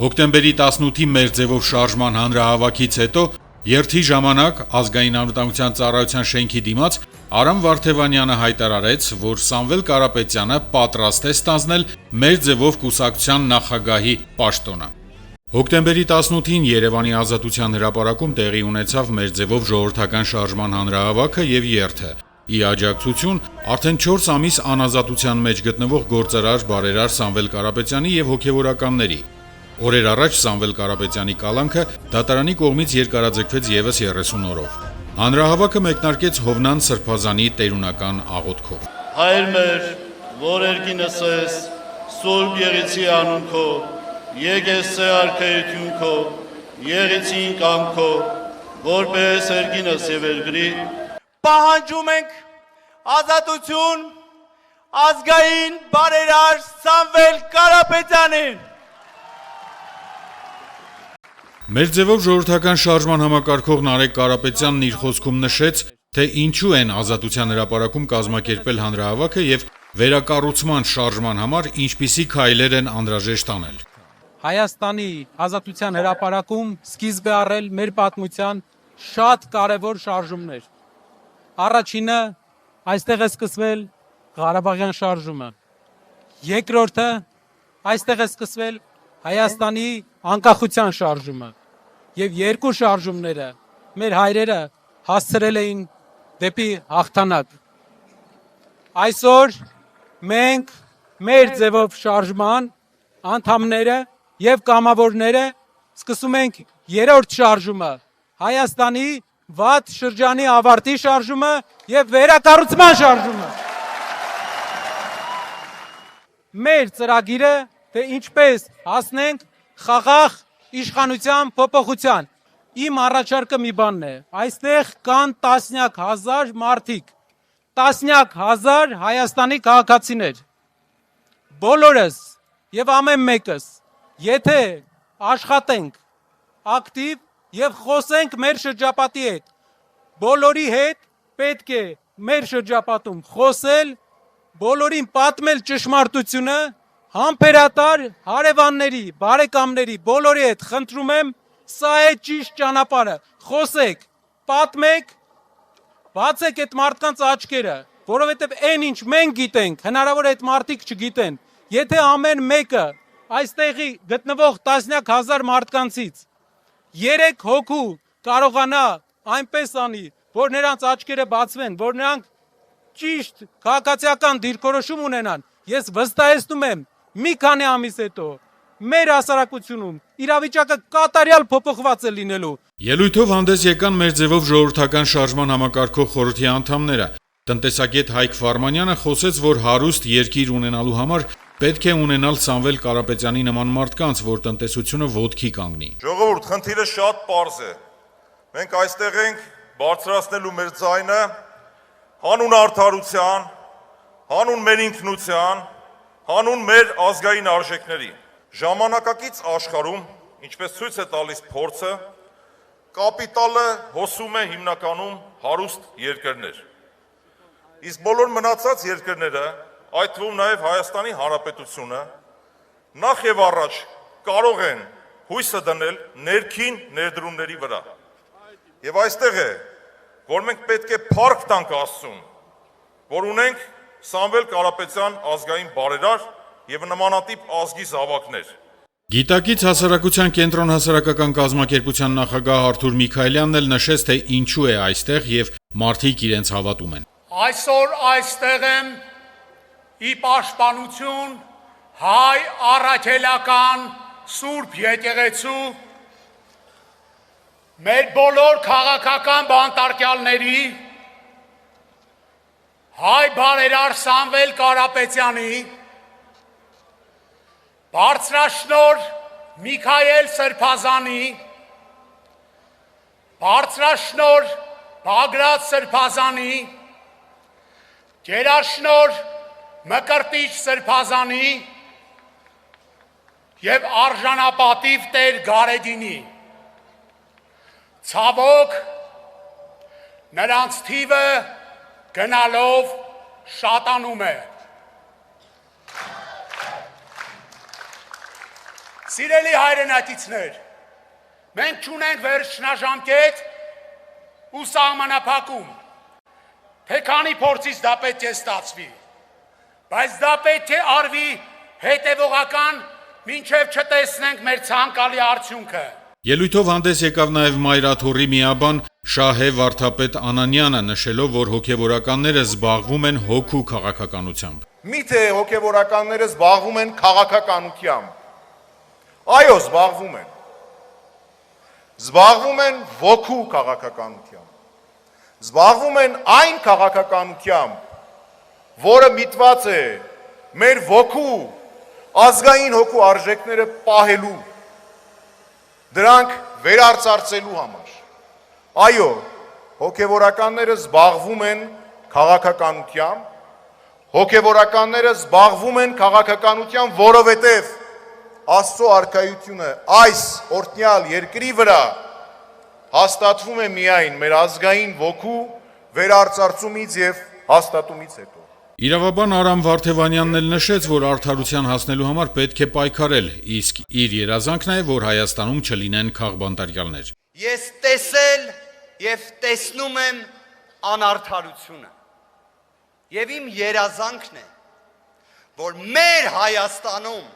Հոկտեմբերի 18-ի մեր ձևով շարժման հանրահավաքից հետո երթի ժամանակ Ազգային անվտանգության ծառայության շենքի դիմաց Արամ Վարդևանյանը հայտարարեց, որ Սամվել Կարապետյանը պատրաստ է ստանձնել մեր ձևով կուսակցության նախագահի պաշտոնը։ Հոկտեմբերի 18-ին Երևանի Ազատության հրապարակում տեղի ունեցավ մեր ձևով ժողովրդական շարժման հանրահավաքը եւ երթը։ Ի աջակցություն արդեն 4 ամիս անազատության մեջ գտնվող գործարար բարերար Սամվել Կարապետյանի եւ հոգեվորականների։ Օրեր առաջ Սամվել Կարապետյանի կալանքը դատարանի կողմից երկարաձգվեց եւս 30 օրով։ Հանրահավաքը մեկնարկեց Հովնան Սրբազանի տերունական աղոթքով։ Հայր մեր, որ երկինս ես, Սուրբ Եղիցի անուն քո, եկես ցե արքայություն քո, Եղիցին կամքո, որպես երկինս եւ երկրի պահանջում ենք ազատություն ազգային բարերար Սամվել Կարապետյանին։ Մեր ձևով ժողովրդական շարժման համակարգող Նարեկ Կարապետյանն իր խոսքում նշեց, թե ինչու են Ազատության հրապարակում կազմակերպել հանրահավաքը եւ վերակառուցման շարժման համար ինչպիսի քայլեր են անհրաժեշտ անել։ Հայաստանի Ազատության հրապարակում սկիզբ է առել մեր պատմության շատ կարևոր շարժումներ։ Առաջինը այստեղ է սկսվել Ղարաբաղյան շարժումը։ Երկրորդը այստեղ է սկսվել Հայաստանի անկախության շարժումը։ Եվ երկու շարժումները մեր հայրերը հասցրել էին դեպի հաղթանակ։ Այսօր մենք մեր ձևով շարժման անդամները եւ կամավորները սկսում ենք երրորդ շարժումը, Հայաստանի վատ շրջանի ավարտի շարժումը եւ վերակառուցման շարժումը։ Մեր ծրագիրը, թե ինչպես հասնենք խաղաղ իշխանության փոփոխության։ Իմ առաջարկը մի բանն է, այստեղ կան տասնյակ հազար մարդիկ, տասնյակ հազար Հայաստանի քաղաքացիներ։ Բոլորս եւ ամեն մեկս, եթե աշխատենք ակտիվ եւ խոսենք մեր շրջապատի հետ, բոլորի հետ պետք է մեր շրջապատում խոսել, բոլորին պատմել ճշմարտությունը, համբերատար հարևանների, բարեկամների, բոլորի հետ խնդրում եմ, սա է ճիշտ ճանապարհը, խոսեք, պատմեք, բացեք այդ մարդկանց աչքերը, որովհետև այն ինչ մենք գիտենք, հնարավոր է այդ մարդիկ չգիտեն, եթե ամեն մեկը այստեղի գտնվող տասնյակ հազար մարդկանցից 3 հոգու կարողանա այնպես անի, որ նրանց աչքերը բացվեն, որ նրանք ճիշտ քաղաքացիական դիրքորոշում ունենան, ես վստահեցնում եմ, մի քանի ամիս հետո մեր հասարակությունում իրավիճակը կատարյալ փոփոխված է լինելու։ Ելույթով հանդես եկան մեր ձևով ժողովրդական շարժման համակարգող խորհրդի անդամները։ Տնտեսագետ Հայկ Վարմանյանը խոսեց, որ հարուստ երկիր ունենալու համար պետք է ունենալ Սամվել Կարապետյանի նման մարդկանց, որ տնտեսությունը ոտքի կանգնի։ Ժողովուրդ, խնդիրը շատ պարզ է։ Մենք այստեղ ենք բարձրացնելու մեր ձայնը հանուն արդարության, հանուն մեր ինքնության, հանուն մեր ազգային արժեքների։ Ժամանակակից աշխարհում, ինչպես ցույց է տալիս փորձը, կապիտալը հոսում է հիմնականում հարուստ երկրներ։ Իսկ բոլոր մնացած երկրները, այդ թվում նաև Հայաստանի Հանրապետությունը, նախ եւ առաջ կարող են հույսը դնել ներքին ներդրումների վրա։ Եվ այստեղ է, որ մենք պետք է փառք տանք Աստծուն, որ ունենք Սամվել Կարապետյան ազգային բարերար եւ նմանատիպ ազգի զավակներ։ Գիտակից հասարակության կենտրոն հասարակական կազմակերպության նախագահ Արթուր Միքայելյանն էլ նշեց, թե ինչու է այստեղ եւ մարդիկ իրենց հավատում են։ Այսօր այստեղ եմ ի պաշտպանություն հայ առաքելական Սուրբ եկեղեցու մեր բոլոր քաղաքական բանտարկյալների հայ բարերար Սամվել Կարապետյանի, բարձրաշնոր Միքայել Սրբազանի, բարձրաշնոր Բագրատ Սրբազանի, գերաշնոր Մկրտիչ Սրբազանի եւ արժանապատիվ Տեր Գարեգինի։ Ցավոք նրանց թիվը գնալով շատանում է։ Սիրելի հայրենակիցներ, մենք չունենք վերջնաժամկետ ու սահմանափակում, թե քանի փորձից դա պետք է ստացվի, բայց դա պետք է արվի հետևողական, մինչև չտեսնենք մեր ցանկալի արդյունքը։ Ելույթով հանդես եկավ նաև Մայրաթոռի միաբան Շահե Վարդապետ Անանյանը, նշելով, որ հոգևորականները զբաղվում են հոգու քաղաքականությամբ։ Միթե հոգևորականները զբաղվում են քաղաքականությամբ։ Այո, զբաղվում են։ Զբաղվում են ոգու քաղաքականությամբ։ Զբաղվում են այն քաղաքականությամբ, որը միտված է մեր ոգու, ազգային հոգու արժեքները պահելու, դրանք վերարծարծելու համար։ Այո, հոգևորականները զբաղվում են քաղաքականությամբ, հոգևորականները զբաղվում են քաղաքականությամբ, որովհետև Աստծո արքայությունը այս օրհնյալ երկրի վրա հաստատվում է միայն մեր ազգային ոգու վերարծարծումից եւ հաստատումից հետո։ Իրավաբան Արամ Վարդևանյանն էլ նշեց, որ արդարության հասնելու համար պետք է պայքարել, իսկ իր երազանքն է, որ Հայաստանում չլինեն քաղբանտարկյալներ։ Ես տեսել եւ տեսնում եմ անարդարությունը։ Եվ իմ երազանքն է, որ մեր Հայաստանում,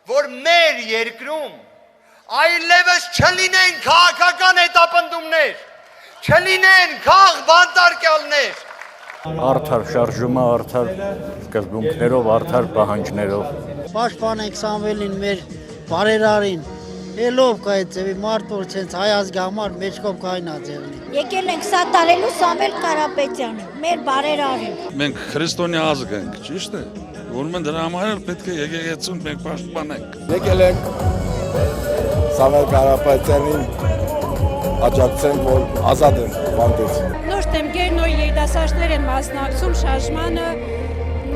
որ մեր երկրում այլևս չլինեն քաղաքական հետապնդումներ, չլինեն քաղբանտարկյալներ։ Արդար շարժումը, արդար սկզբունքներով, արդար պահանջներով։ Պաշտպանենք Սամվելին, մեր բարերարին, ելով կա այդ ձևի մարդ, որ ցենց հայ ազգի համար մեջքով կայնա ձևնի։ Եկել ենք սատարելու Սամվել Կարապետյանը, մեր բարերարին։ Մենք քրիստոնյա ազգ ենք, ճիշտ է։ Ուրեմն դրա համար պետք է եկեղեցուն մենք պաշտպանենք։ Եկել ենք Սամվել Կարապետյանին աջակցենք, որ ազատ են բանտից։ Նոր տեմգերնոյ երիտասարդներ են մասնակցում շարժմանը,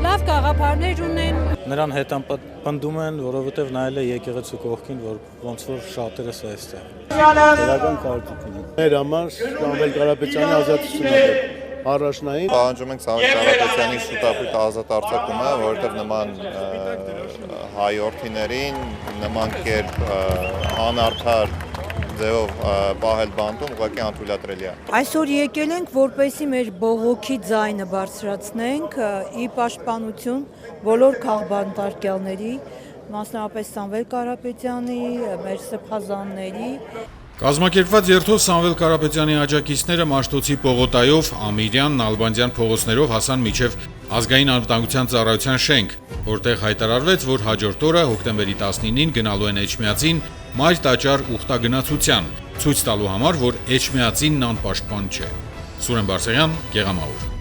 լավ գաղափարներ ունեն։ Նրան հետապնդում են, որովհետև նայել է եկեղեցու կողքին, որ ոնց որ շատերս է այստեղ։ Դրական կարծիքն է։ Մեր համար Սամվել Կարապետյանի ազատությունն է առաջնային։ Պահանջում ենք Սամվել Կարապետյանի շուտապույտ ազատ արձակումը, որովհետև նման հայ օրթիներին, նման կերպ անարդար ձևով պահել բանտում ուղղակի անթույլատրելի է։ Այսօր եկել ենք, որպեսզի մեր բողոքի ձայնը բարձրացնենք ի պաշտպանություն բոլոր քաղբանտարկյալների, մասնավորապես Սամվել Կարապետյանի, մեր սրբազանների։ Կազմակերպված երթով Սամվել Կարապետյանի աջակիցները Մաշտոցի պողոտայով, Ամիրյան, Նալբանդյան փողոցներով հասան մինչև Ազգային անվտանգության ծառայության շենք, որտեղ հայտարարվեց, որ հաջորդ օրը հոկտեմբերի 19-ին գնալու են Էջմիածին մայր տաճար ուխտագնացության, ցույց տալու համար, որ Էջմիածինն անպաշտպան չէ։ Սուրեն Բարսեղյան, Գեղամահուր։